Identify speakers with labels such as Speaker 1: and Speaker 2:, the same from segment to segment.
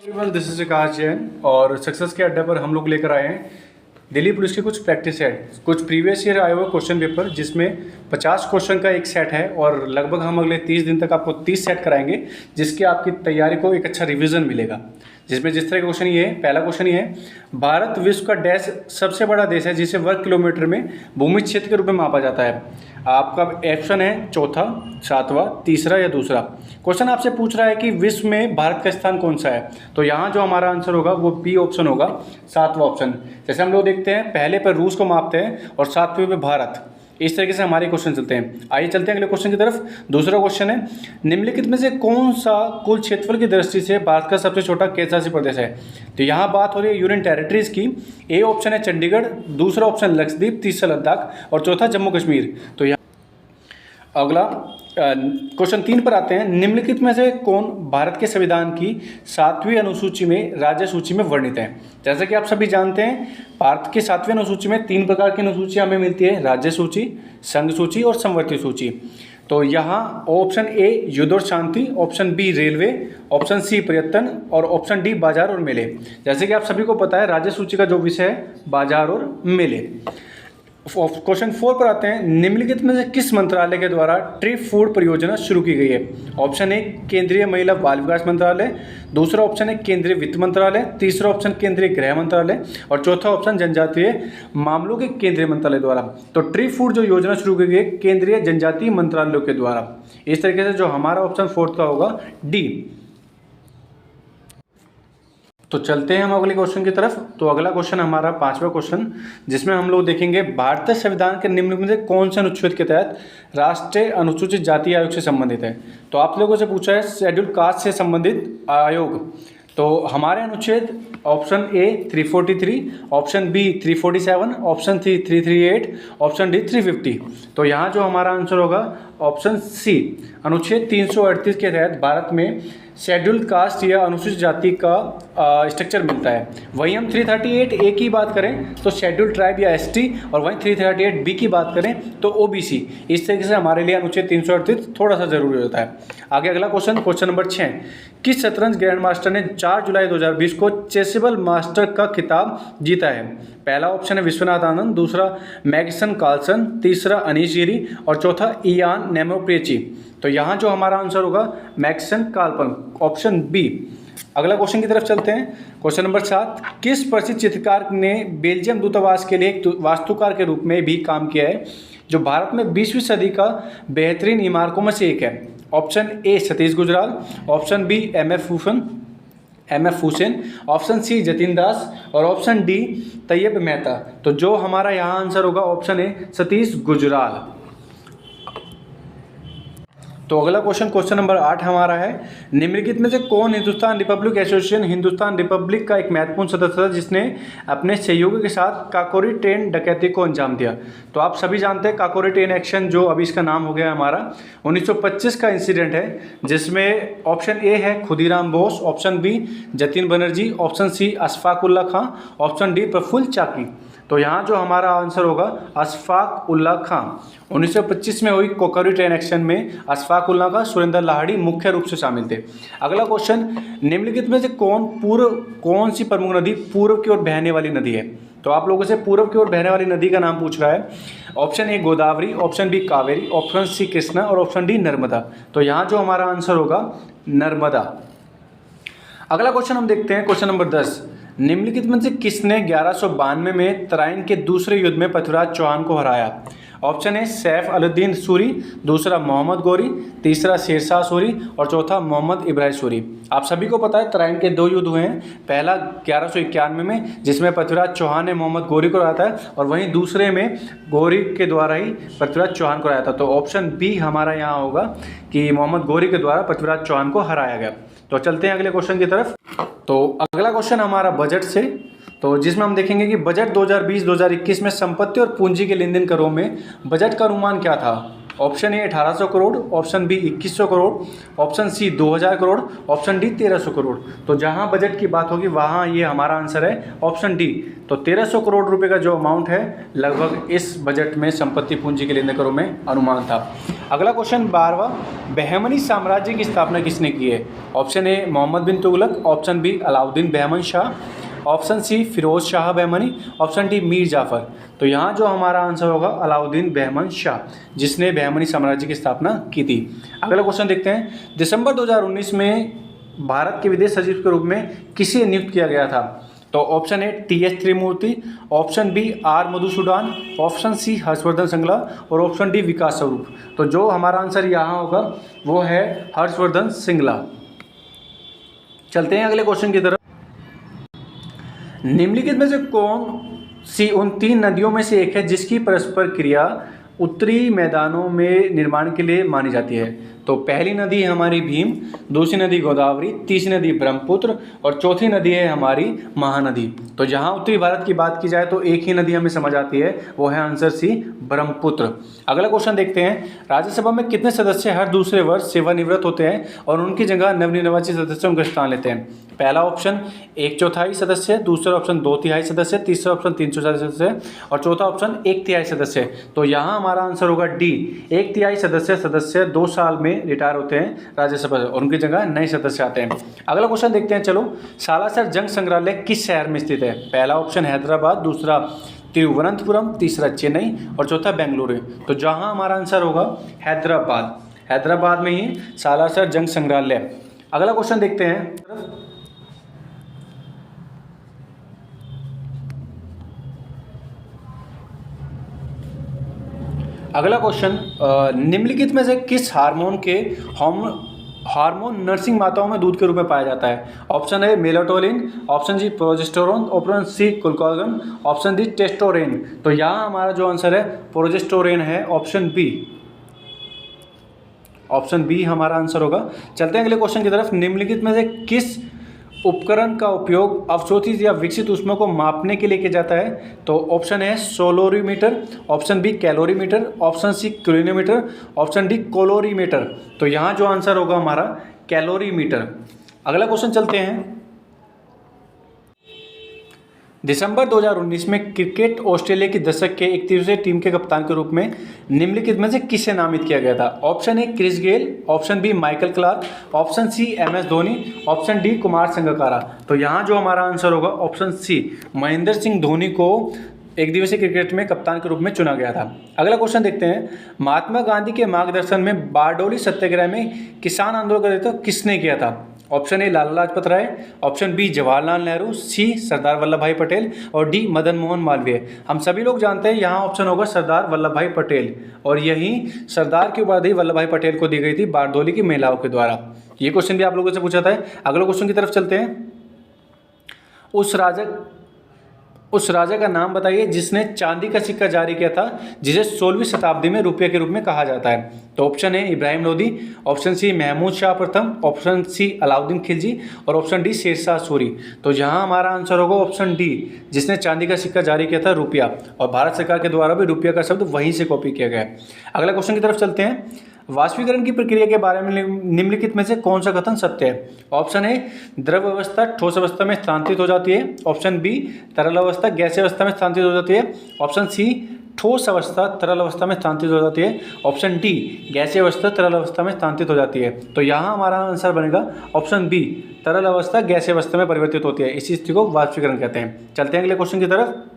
Speaker 1: Everyone, this is विकास जैन और success के अड्डे पर हम लोग लेकर आए हैं दिल्ली पुलिस के कुछ प्रैक्टिस सेट, कुछ प्रीवियस ईयर आए हुए क्वेश्चन पेपर जिसमें 50 क्वेश्चन का एक सेट है और लगभग हम अगले 30 दिन तक आपको 30 सेट कराएंगे, जिसके आपकी तैयारी को एक अच्छा रिवीजन मिलेगा। जिसमें जिस तरह का क्वेश्चन ये है, पहला क्वेश्चन ये है, भारत विश्व का डैश सबसे बड़ा देश है जिसे वर्ग किलोमीटर में भूमि क्षेत्र के रूप में मापा जाता है। आपका ऑप्शन है चौथा, सातवां, तीसरा या दूसरा। क्वेश्चन आपसे पूछ रहा है कि विश्व में भारत का स्थान कौन सा है, तो यहाँ जो हमारा आंसर होगा वो बी ऑप्शन होगा, सातवां ऑप्शन। जैसे हम लोग देखते हैं, पहले पर रूस को मापते हैं और सातवें पे भारत। इस तरीके से हमारे क्वेश्चन चलते हैं। आइए चलते हैं अगले क्वेश्चन की तरफ। दूसरा क्वेश्चन है, निम्नलिखित में से कौन सा कुल क्षेत्रफल की दृष्टि से भारत का सबसे छोटा केंद्रशासित प्रदेश है। तो यहाँ बात हो रही है यूनियन टेरिटरीज की। ए ऑप्शन है चंडीगढ़, दूसरा ऑप्शन लक्षद्वीप, तीसरा लद्दाख और चौथा जम्मू कश्मीर। तो यहाँ अगला क्वेश्चन 3 पर आते हैं, निम्नलिखित में से कौन भारत के संविधान की 7वीं अनुसूची में राज्य सूची में वर्णित है। जैसा कि आप सभी जानते हैं, भारत की 7वीं अनुसूची में 3 प्रकार की अनुसूचियां हमें मिलती है, राज्य सूची, संघ सूची और समवर्ती सूची। तो यहाँ ऑप्शन ए युद्ध और शांति, option B railway, option C पर्यटन और ऑप्शन डी बाजार और मेले। जैसे कि आप सभी को पता है, राज्य सूची का जो विषय है बाजार और मेले। क्वेश्चन 4 पर आते हैं, निम्नलिखित में से किस मंत्रालय के द्वारा ट्री फूड परियोजना शुरू की गई है। ऑप्शन ए केंद्रीय महिला बाल विकास मंत्रालय, दूसरा ऑप्शन है केंद्रीय वित्त मंत्रालय, तीसरा ऑप्शन केंद्रीय गृह मंत्रालय और चौथा ऑप्शन जनजातीय मामलों के केंद्रीय मंत्रालय द्वारा। तो ट्री फूड जो योजना शुरू की गई है केंद्रीय जनजातीय मंत्रालयों के द्वारा। इस तरीके से जो हमारा ऑप्शन 4 का होगा डी। तो चलते हैं हम अगले क्वेश्चन की तरफ। तो अगला क्वेश्चन हमारा 5वां क्वेश्चन, जिसमें हम लोग देखेंगे भारतीय संविधान के निम्न में से कौन से अनुच्छेद के तहत राष्ट्रीय अनुसूचित जाति आयोग से संबंधित है। तो आप लोगों से पूछा है शेड्यूल कास्ट से संबंधित आयोग। तो हमारे अनुच्छेद option A 343, option B 347, option C 338, option D 350। तो यहाँ जो हमारा आंसर होगा ऑप्शन सी, अनुच्छेद 338 के तहत भारत में शेड्यूल कास्ट या अनुसूचित जाति का स्ट्रक्चर मिलता है। वहीं हम 338 ए की बात करें तो शेड्यूल ट्राइब या एसटी, और वहीं 338 बी की बात करें तो ओबीसी। इस तरीके से हमारे लिए अनुच्छेद 338 थोड़ा सा जरूरी होता है। आगे अगला क्वेश्चन, क्वेश्चन नंबर 6, किस शतरंज ग्रैंड मास्टर ने 4 जुलाई 2020 को चेसिबल मास्टर का खिताब जीता है। पहला ऑप्शन है विश्वनाथ आनंद, दूसरा मैग्सन कार्लसन, तीसरा अनीश गिरी और चौथा इयान नेमोप्रियची। तो यहाँ जो हमारा आंसर होगा मैग्सन कार्लसन, ऑप्शन बी। अगला क्वेश्चन की तरफ चलते हैं। क्वेश्चन नंबर 7, किस प्रसिद्ध चित्रकार ने बेल्जियम दूतावास के लिए एक वास्तुकार के रूप में भी काम किया है, जो भारत में 20वीं सदी का बेहतरीन इमारकों में से एक है। Option A Satish Gujral, option B M F. Hussain, option C Jatin Das और ऑप्शन डी तैयब मेहता। तो जो हमारा यहाँ आंसर होगा ऑप्शन ए सतीश गुजराल। तो अगला क्वेश्चन, क्वेश्चन नंबर 8 हमारा है, निम्नलिखित में से कौन Hindustan Republic association Hindustan Republic का एक महत्वपूर्ण सदस्य था जिसने अपने सहयोगी के साथ काकोरी ट्रेन डकैती को अंजाम दिया। तो आप सभी जानते हैं काकोरी ट्रेन एक्शन, जो अभी इसका नाम हो गया हमारा, 1925 का इंसिडेंट है, जिसमें ऑप्शन ए है Khudiram Bose, option B Jatin Banerjee, option C Ashfaq Ulla Khan, option D Prafulla Chaki. तो यहाँ जो हमारा आंसर होगा अशफाक उल्ला खां। 1925 में हुई काकोरी ट्रेन एक्शन में अशफाक उल्ला खां, सुरेंद्र लाहिड़ी मुख्य रूप से शामिल थे। अगला क्वेश्चन, निम्नलिखित में से कौन सी प्रमुख नदी पूर्व की ओर बहने वाली नदी है। तो आप लोगों से पूर्व की ओर बहने वाली नदी का नाम पूछ रहा है। Option A Godavari, option B Kaveri, option C Krishna और ऑप्शन डी नर्मदा। तो यहाँ जो हमारा आंसर होगा नर्मदा। अगला क्वेश्चन हम देखते हैं, क्वेश्चन नंबर 10, निम्नलिखित में से किसने 1192 में तराइन के दूसरे युद्ध में पृथ्वीराज चौहान को हराया। ऑप्शन ए सैफ अलाउद्दीन सूरी, दूसरा मोहम्मद गौरी, तीसरा शेरशाह सूरी और चौथा मोहम्मद इब्राहिम सूरी। आप सभी को पता है तराइन के 2 युद्ध हुए हैं, पहला 1191 में जिसमें पृथ्वीराज चौहान ने मोहम्मद गौरी को हराया था, और वहीं दूसरे में गौरी के द्वारा ही पृथ्वीराज चौहान को हराया था। तो ऑप्शन बी हमारा यहाँ होगा कि मोहम्मद गौरी के द्वारा पृथ्वीराज चौहान को हराया गया। तो चलते हैं अगले क्वेश्चन की तरफ। तो अगला क्वेश्चन हमारा बजट से, तो जिसमें हम देखेंगे कि बजट 2020-2021 में संपत्ति और पूंजी के लेन देन करों में बजट का अनुमान क्या था। Option A 1800 crore, option B 2100 crore, option C 2000 crore, option D 1300 crore. तो जहां बजट की बात होगी वहां ये हमारा आंसर है ऑप्शन डी। तो 1300 करोड़ रुपए का जो अमाउंट है लगभग इस बजट में संपत्ति पूंजी के लेन देन करों में अनुमान था। अगला क्वेश्चन 12वां, बहमनी साम्राज्य की स्थापना किसने की है? Option A Mohammad bin Tughlaq, option B Alauddin Bahman Shah, option C Firoz Shah Bahmani, option D Mir Jafar. तो यहाँ जो हमारा आंसर होगा अलाउद्दीन बहमन शाह, जिसने बहमनी साम्राज्य की स्थापना की थी। अगला क्वेश्चन देखते हैं, दिसंबर 2019 में भारत के विदेश सचिव के रूप में किसे नियुक्त किया गया था? तो option A TS. Trimurti, option B R Madhusudan, option C Harshvardhan Shringla और ऑप्शन डी विकास स्वरूप। तो जो हमारा आंसर यहाँ होगा वो है हर्षवर्धन श्रृंगला। चलते हैं अगले क्वेश्चन की तरफ। निम्नलिखित में से कौन सी उन 3 नदियों में से एक है जिसकी परस्पर क्रिया उत्तरी मैदानों में निर्माण के लिए मानी जाती है? तो पहली नदी है हमारी भीम, दूसरी नदी गोदावरी, तीसरी नदी ब्रह्मपुत्र और चौथी नदी है हमारी महानदी। तो जहाँ उत्तरी भारत की बात की जाए तो एक ही नदी हमें समझ आती है, वो है आंसर सी ब्रह्मपुत्र। अगला क्वेश्चन देखते हैं, राज्यसभा में कितने सदस्य हर दूसरे वर्ष सेवानिवृत्त होते हैं और उनकी जगह नवनिर्वाचित सदस्यों का स्थान लेते हैं? पहला ऑप्शन 1/4 सदस्य, दूसरा ऑप्शन 2/3 सदस्य, तीसरा ऑप्शन 3/4 सदस्य और चौथा ऑप्शन 1/3 सदस्य। तो यहाँ हमारा आंसर होगा डी, 1/3 सदस्य 2 साल में रिटायर होते हैं राज्यसभा से और उनकी जगह नए सदस्य आते हैं। अगला क्वेश्चन देखते हैं, चलो सालासर जंग संग्रहालय किस शहर में स्थित है? पहला ऑप्शन हैदराबाद, दूसरा तिरुवनंतपुरम, तीसरा चेन्नई और चौथा बेंगलुरु। तो जहाँ हमारा आंसर होगा हैदराबाद, हैदराबाद में ही सालासर जंग संग्रहालय। अगला क्वेश्चन देखते हैं, अगला क्वेश्चन, निम्नलिखित में से किस हार्मोन नर्सिंग माताओं में दूध के रूप में पाया जाता है? Option A melatonin, option G progesterone, option C glucagon, option D testosterone. तो यहाँ हमारा जो आंसर है प्रोजेस्टेरोन है, ऑप्शन बी, ऑप्शन बी हमारा आंसर होगा। चलते हैं अगले क्वेश्चन की तरफ। निम्नलिखित में से किस उपकरण का उपयोग अवशोषित या विकसित ऊष्मा को मापने के लिए किया जाता है? तो ऑप्शन है solarimeter, option B calorimeter, option C chlorimeter, option D colorimeter. तो यहाँ जो आंसर होगा हमारा कैलोरीमीटर। अगला क्वेश्चन चलते हैं, दिसंबर 2019 में क्रिकेट ऑस्ट्रेलिया की दशक के 31वें टीम के कप्तान के रूप में निम्नलिखित में से किसे नामित किया गया था? Option A Chris Gayle, option B Michael Clarke, option C MS Dhoni, option D Kumar Sangakkara. तो यहाँ जो हमारा आंसर होगा ऑप्शन सी, महेंद्र सिंह धोनी को एक दिवसीय क्रिकेट में कप्तान के रूप में चुना गया था। अगला क्वेश्चन देखते हैं, महात्मा गांधी के मार्गदर्शन में बारडोली सत्याग्रह में किसान आंदोलन किसने किया था? Option A Lala Lajpat Rai, option B Jawaharlal Nehru, C Sardar Vallabh Bhai Patel और डी मदन मोहन मालवीय। हम सभी लोग जानते हैं यहाँ ऑप्शन होगा सरदार वल्लभ भाई पटेल, और यही सरदार की उपाधि वल्लभ भाई पटेल को दी गई थी बारडोली की महिलाओं के द्वारा। ये क्वेश्चन भी आप लोगों से पूछा था। अगले क्वेश्चन की तरफ चलते हैं, उस राजा का नाम बताइए जिसने चांदी का सिक्का जारी किया था जिसे 16वीं शताब्दी में रुपये के रूप में कहा जाता है? तो option A Ibrahim Lodi, option C Mahmud Shah प्रथम, ऑप्शन सी अलाउद्दीन खिलजी और ऑप्शन डी शेरशाह सूरी। तो यहाँ हमारा आंसर होगा ऑप्शन डी, जिसने चांदी का सिक्का जारी किया था रुपया, और भारत सरकार के द्वारा भी रुपया का शब्द वहीं से कॉपी किया गया है। अगला क्वेश्चन की तरफ चलते हैं, वाष्पीकरण की प्रक्रिया के बारे में निम्नलिखित में से कौन सा कथन सत्य है? ऑप्शन ए द्रव अवस्था ठोस अवस्था में स्थानांतरित हो जाती है, ऑप्शन बी तरल अवस्था गैसीय अवस्था में स्थानांतरित हो जाती है, ऑप्शन सी ठोस अवस्था तरल अवस्था में स्थानांतरित हो जाती है, ऑप्शन डी गैसीय अवस्था तरल अवस्था में स्थानांतरित हो जाती है। तो यहाँ हमारा आंसर बनेगा ऑप्शन बी, तरल अवस्था गैसीय अवस्था में परिवर्तित होती है, इसी स्थिति को वाष्पीकरण कहते हैं। चलते हैं अगले क्वेश्चन की तरफ,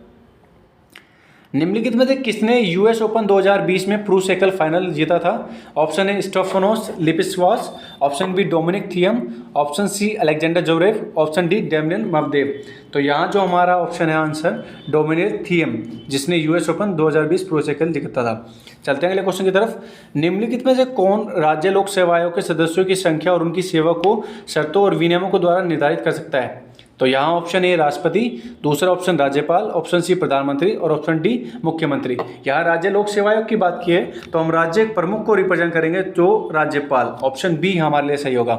Speaker 1: निम्नलिखित में से किसने यूएस ओपन 2020 में प्रो साइकिल फाइनल जीता था? ऑप्शन ए स्टेफानोस लिपिस्वास, option B Dominic Thiem, option C Alexander Zverev, option D Damien Medvedev. तो यहाँ जो हमारा ऑप्शन है आंसर डोमिनिक थियम, जिसने यूएस ओपन 2020 प्रो साइकिल जीता था। चलते हैं अगले क्वेश्चन की तरफ, निम्नलिखित में से कौन राज्य लोक सेवा आयोग के सदस्यों की संख्या और उनकी सेवा को शर्तों और विनियमों के द्वारा निर्धारित कर सकता है? तो यहाँ ऑप्शन ए राष्ट्रपति, दूसरा ऑप्शन राज्यपाल, ऑप्शन सी प्रधानमंत्री और ऑप्शन डी मुख्यमंत्री। यहाँ राज्य लोक सेवा आयोग की बात की है तो हम राज्य प्रमुख को रिप्रेजेंट करेंगे जो राज्यपाल, ऑप्शन बी हमारे लिए सही होगा।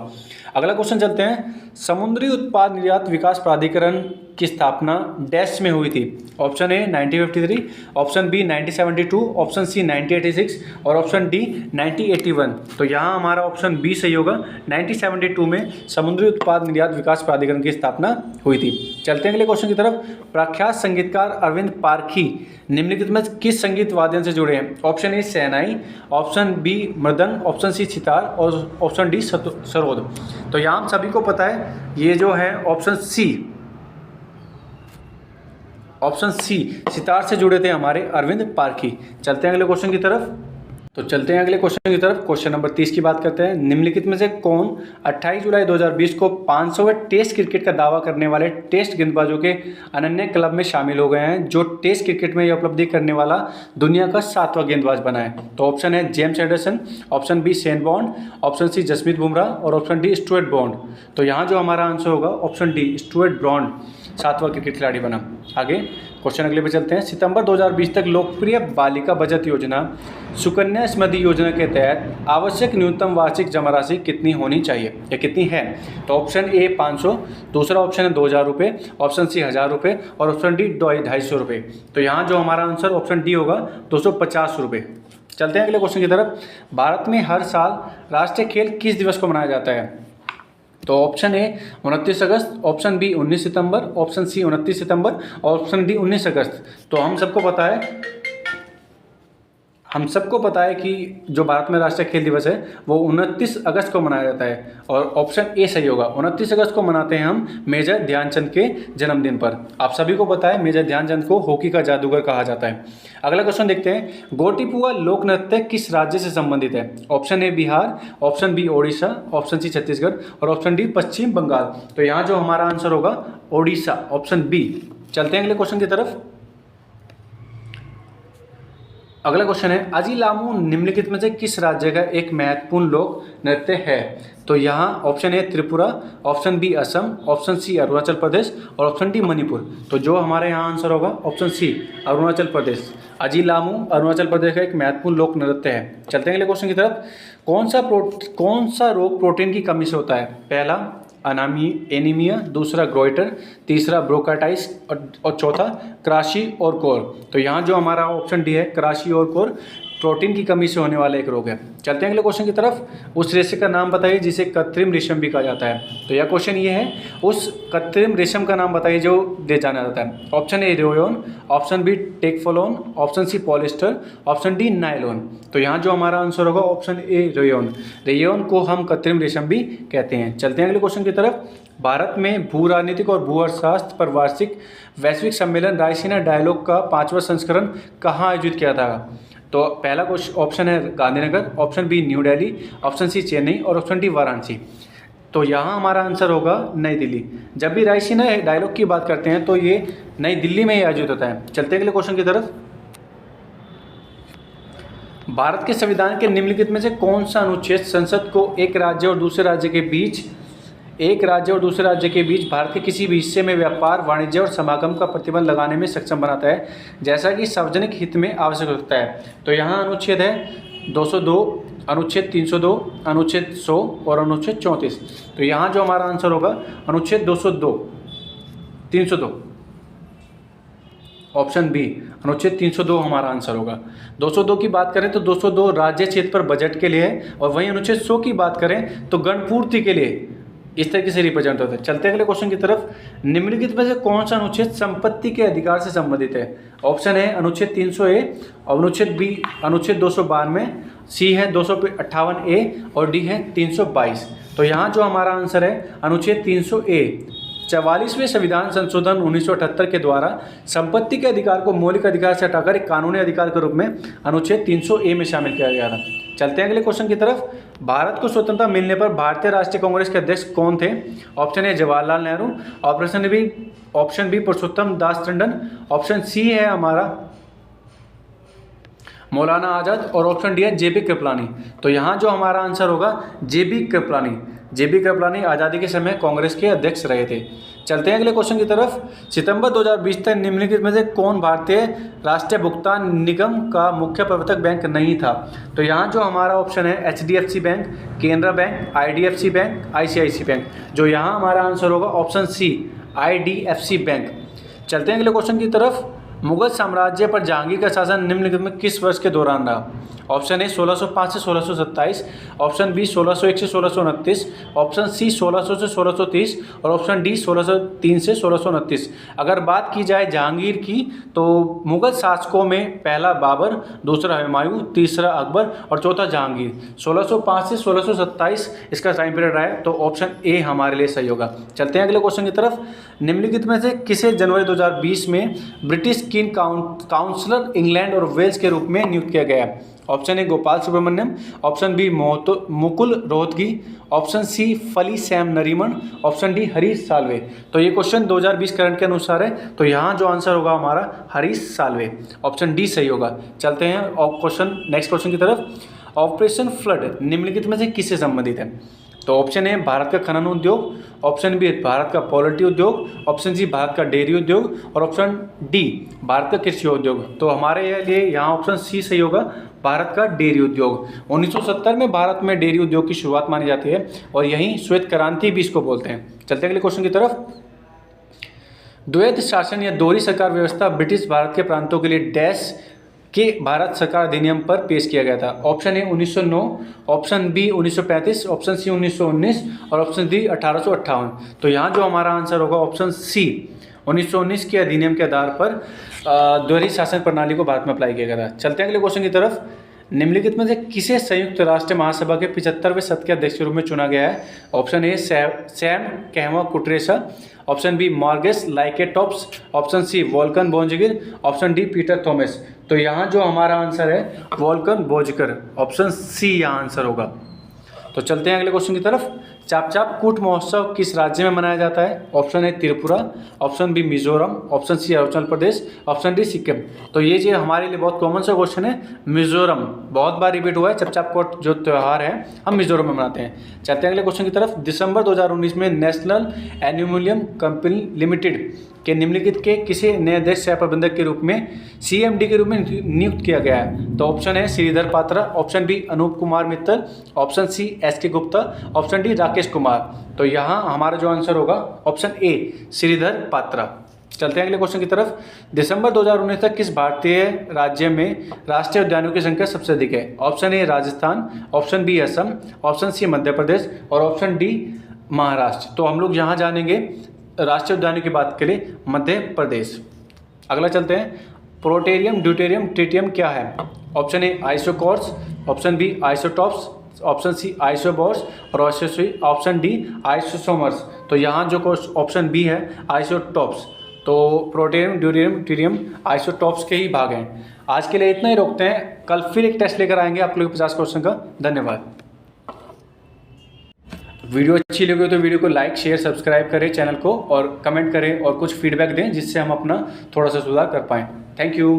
Speaker 1: अगला क्वेश्चन चलते हैं, समुद्री उत्पाद निर्यात विकास प्राधिकरण की स्थापना डैश में हुई थी। Option A 1953, option B 1972, option C 1986 और ऑप्शन डी 1981। तो यहाँ हमारा ऑप्शन बी सही होगा, 1972 में समुद्री उत्पाद निर्यात विकास प्राधिकरण की स्थापना हुई थी। चलते हैं अगले क्वेश्चन की तरफ। प्रख्यात संगीतकार अरविंद पारखी निम्नलिखित में किस संगीत वाद्य से जुड़े हैं? Option A shehnai, option B mridang, option C sitar और ऑप्शन डी सरोद। तो यहाँ हम सभी को पता है ये जो है ऑप्शन सी सितार से जुड़े थे हमारे अरविंद पारखी। चलते हैं अगले क्वेश्चन की तरफ। क्वेश्चन नंबर 30 की बात करते हैं। निम्नलिखित में से कौन 28 जुलाई 2020 को 500वें टेस्ट क्रिकेट का दावा करने वाले टेस्ट गेंदबाजों के अनन्य क्लब में शामिल हो गए हैं, जो टेस्ट क्रिकेट में यह उपलब्धि करने वाला दुनिया का 7वां गेंदबाज बना है? तो ऑप्शन है James Anderson, option B Shane Bond, option C Jasprit Bumrah और ऑप्शन डी स्टुअर्ट ब्रॉड। तो यहाँ जो हमारा आंसर होगा ऑप्शन डी स्टुअर्ट ब्रॉड 7वां क्रिकेट खिलाड़ी बना। आगे क्वेश्चन अगले पे चलते हैं। सितंबर 2020 तक लोकप्रिय बालिका बचत योजना सुकन्या समृद्धि योजना के तहत आवश्यक न्यूनतम वार्षिक जमा राशि कितनी होनी चाहिए या कितनी है? तो ऑप्शन ए 500, दूसरा ऑप्शन है 2000 रुपये, ऑप्शन सी 1000 रुपये और ऑप्शन डी 250 रुपये। तो यहाँ जो हमारा आंसर ऑप्शन डी होगा 250 रुपये। चलते हैं अगले क्वेश्चन की तरफ। भारत में हर साल राष्ट्रीय खेल किस दिवस को मनाया जाता है? तो ऑप्शन ए 29 अगस्त, ऑप्शन बी 19 सितंबर, ऑप्शन सी 29 सितंबर और ऑप्शन डी 19 अगस्त। तो हम सबको पता है कि जो भारत में राष्ट्रीय खेल दिवस है वो 29 अगस्त को मनाया जाता है और ऑप्शन ए सही होगा। 29 अगस्त को मनाते हैं हम मेजर ध्यानचंद के जन्मदिन पर। आप सभी को पता है मेजर ध्यानचंद को हॉकी का जादूगर कहा जाता है। अगला क्वेश्चन देखते हैं। गोटीपुआ लोक नृत्य किस राज्य से संबंधित है? Option A Bihar, option B Odisha, option C Chhattisgarh और ऑप्शन डी पश्चिम बंगाल। तो यहाँ जो हमारा आंसर होगा ओडिशा, ऑप्शन बी। चलते हैं अगले क्वेश्चन की तरफ। अगला क्वेश्चन है, अजीलामू निम्नलिखित में से किस राज्य का एक महत्वपूर्ण लोक नृत्य है? तो यहाँ option A Tripura, option B Assam, option C Arunachal Pradesh और ऑप्शन डी मणिपुर। तो जो हमारे यहाँ आंसर होगा ऑप्शन सी अरुणाचल प्रदेश। अजीलामू अरुणाचल प्रदेश का एक महत्वपूर्ण लोक नृत्य है। चलते हैं अगले क्वेश्चन की तरफ। कौन सा रोग प्रोटीन की कमी से होता है? पहला एनीमिया, दूसरा ग्रोइटर, तीसरा ब्रोंकाइटिस और चौथा क्राशी और कोर। तो यहाँ जो हमारा ऑप्शन डी है क्राशी और कोर प्रोटीन की कमी से होने वाला एक रोग है। चलते हैं अगले क्वेश्चन की तरफ। उस रेशे का नाम बताइए जिसे कृत्रिम रेशम भी कहा जाता है। तो यह क्वेश्चन ये है, उस कृत्रिम रेशम का नाम बताइए जो दे जाना जाता है। Option A rayon, option B Teflon, option C polyester, option D nylon. तो यहाँ जो हमारा आंसर होगा ऑप्शन ए रेयोन को हम कृत्रिम रेशम भी कहते हैं। चलते हैं अगले क्वेश्चन की तरफ। भारत में भू राजनीतिक और भू अर्थशास्त्र पर वार्षिक वैश्विक सम्मेलन रायसीना डायलॉग का 5वां संस्करण कहाँ आयोजित किया था? तो पहला ऑप्शन है Gandhinagar, option B new Delhi, option C Chennai और ऑप्शन डी वाराणसी। तो यहाँ हमारा आंसर होगा नई दिल्ली। जब भी रायसीना डायलॉग की बात करते हैं तो ये नई दिल्ली में ही आयोजित होता है। चलते हैं अगले क्वेश्चन की तरफ। भारत के संविधान के निम्नलिखित में से कौन सा अनुच्छेद संसद को एक राज्य और दूसरे राज्य के बीच भारत के किसी भी हिस्से में व्यापार, वाणिज्य और समागम का प्रतिबंध लगाने में सक्षम बनाता है, जैसा कि सार्वजनिक हित में आवश्यक होता है? तो यहाँ अनुच्छेद है 202, अनुच्छेद 302, अनुच्छेद 100 और अनुच्छेद 34। तो यहाँ जो हमारा आंसर होगा अनुच्छेद 302 ऑप्शन बी अनुच्छेद 302 हमारा आंसर होगा। 202 की बात करें तो 202 राज्य क्षेत्र पर बजट के लिए है और वहीं अनुच्छेद 100 की बात करें तो गणपूर्ति के लिए इस तरीके से रिप्रेजेंट होता है। चलते हैं अगले क्वेश्चन की तरफ। निम्नलिखित में से कौन सा अनुच्छेद संपत्ति के अधिकार से संबंधित है? ऑप्शन है अनुच्छेद 300A, अनुच्छेद बी अनुच्छेद 292, सी है 258A और डी है 322। तो यहाँ जो हमारा आंसर है अनुच्छेद 300A 44वें संविधान संशोधन 1978 के द्वारा संपत्ति के अधिकार को मौलिक अधिकार से हटाकर एक कानूनी अधिकार के रूप में अनुच्छेद 300A में शामिल किया गया था। चलते हैं अगले क्वेश्चन की तरफ। भारत को स्वतंत्रता मिलने पर भारतीय राष्ट्रीय कांग्रेस के अध्यक्ष कौन थे? Option A Jawaharlal Nehru, option B Purushottam Das Tandon, option C है हमारा मौलाना आज़ाद और ऑप्शन डी है जेबी कृपलानी। तो यहाँ जो हमारा आंसर होगा जेबी कृपलानी। जेबी कृपलानी आज़ादी के समय कांग्रेस के अध्यक्ष रहे थे। चलते हैं अगले क्वेश्चन की तरफ। सितंबर 2020 तक निम्नलिखित में से कौन भारतीय राष्ट्रीय भुगतान निगम का मुख्य प्रवर्तक बैंक नहीं था? तो यहाँ जो हमारा ऑप्शन है HDFC bank, Canara bank, IDFC bank, ICICI bank. जो यहाँ हमारा आंसर होगा ऑप्शन सी, IDFC बैंक। चलते हैं अगले क्वेश्चन की तरफ। मुगल साम्राज्य पर जहांगीर का शासन निम्नलिखित में किस वर्ष के दौरान रहा? ऑप्शन ए 1605 से 1627, ऑप्शन बी 1601 से 1629, ऑप्शन सी 1600 से 1630 और ऑप्शन डी 1603 से 1629। अगर बात की जाए जहांगीर की तो मुगल शासकों में पहला बाबर, दूसरा हुमायूं, तीसरा अकबर और चौथा जहांगीर। 1605 से 1627 इसका टाइम पीरियड रहा है, तो ऑप्शन ए हमारे लिए सही होगा। चलते हैं अगले क्वेश्चन की तरफ। निम्नलिखित में से किसे जनवरी 2020 में ब्रिटिश किंग काउंसलर इंग्लैंड और वेल्स के रूप में नियुक्त किया गया? Option A Gopal Subramanium, option B Mukul Rohatgi, option C Fali Sam Nariman, option D Harish Salve. तो ये क्वेश्चन 2020 करंट के अनुसार है, तो यहाँ जो आंसर होगा हमारा हरीश साल्वे, ऑप्शन डी सही होगा। चलते हैं नेक्स्ट क्वेश्चन की तरफ। ऑपरेशन फ्लड निम्नलिखित में से किससे संबंधित है? तो ऑप्शन ए भारत का खनन उद्योग, ऑप्शन बी भारत का पोल्ट्री उद्योग, ऑप्शन सी भारत का डेयरी उद्योग और ऑप्शन डी भारत का कृषि उद्योग। तो हमारे लिए यहाँ ऑप्शन सी सही होगा, भारत का डेयरी उद्योग। 1970 में भारत में डेयरी उद्योग की शुरुआत मानी जाती है और यहीं श्वेत क्रांति भी इसको बोलते हैं। चलते हैं अगले क्वेश्चन की तरफ। द्वैध शासन या दोहरी सरकार व्यवस्था ब्रिटिश भारत के प्रांतों के लिए डैश के भारत सरकार अधिनियम पर पेश किया गया था? Option A 1909, option B 1935, option C 1919 और ऑप्शन डी 1858। तो यहाँ जो हमारा आंसर होगा ऑप्शन सी 1919 के अधिनियम के आधार पर दोहरी शासन प्रणाली को भारत में अप्लाई किया गया था। चलते हैं अगले क्वेश्चन की तरफ। निम्नलिखित में से किसे संयुक्त राष्ट्र महासभा के 75वें सत्र के अध्यक्ष के रूप में चुना गया है? ऑप्शन ए सैम कहवा Kutesa, option B Mogens Lykketoft, option C Volkan Bozkir, option D Peter Thomson. तो यहाँ जो हमारा आंसर है वोल्कन बोजकर, ऑप्शन सी यहाँ आंसर होगा। तो चलते हैं अगले क्वेश्चन की तरफ। चापचाप कूट महोत्सव किस राज्य में मनाया जाता है? Option A Tripura, option B Mizoram, option C Arunachal Pradesh, option D Sikkim. तो ये जो हमारे लिए बहुत कॉमन सा क्वेश्चन है, मिजोरम बहुत बार रिपीट हुआ है। चापचाप कूट जो त्यौहार है हम मिजोरम में मनाते हैं। चलते हैं अगले क्वेश्चन की तरफ। दिसंबर 2019 में नेशनल एल्यूमिनियम कंपनी लिमिटेड के निम्नलिखित के किसे नए अध्यक्ष सह प्रबंधक के रूप में CMD के रूप में नियुक्त किया गया है? तो ऑप्शन है Shridhar Patra, option B Anup Kumar Mittal, option C SK Gupta, option D Rakesh Kumar. तो यहाँ हमारा जो आंसर होगा ऑप्शन ए श्रीधर पात्रा। चलते हैं अगले क्वेश्चन की तरफ। दिसंबर 2019 तक किस भारतीय राज्य में राष्ट्रीय उद्यानों की संख्या सबसे अधिक है? Option A Rajasthan, option B Assam, option C Madhya Pradesh और ऑप्शन डी महाराष्ट्र। तो हम लोग यहाँ जानेंगे राष्ट्रीय उद्यानों की बात के लिए मध्य प्रदेश। अगला चलते हैं। प्रोटेरियम, ड्यूटेरियम, ट्रिटियम क्या है? Option A isochores, option B isotopes, option C isobars और ऑप्शन डी आइसोसोमर्स। तो यहाँ जो ऑप्शन बी है आइसोटॉप्स। तो प्रोटेरियम, ड्यूटेरियम, ट्रिटियम आइसोटॉप्स के ही भाग हैं। आज के लिए इतना ही रोकते हैं, कल फिर एक टेस्ट लेकर आएंगे आप लोग 50 क्वेश्चन का। धन्यवाद। वीडियो अच्छी लगी तो वीडियो को लाइक, शेयर, सब्सक्राइब करें चैनल को और कमेंट करें और कुछ फीडबैक दें जिससे हम अपना थोड़ा सा सुधार कर पाएँ। Thank you.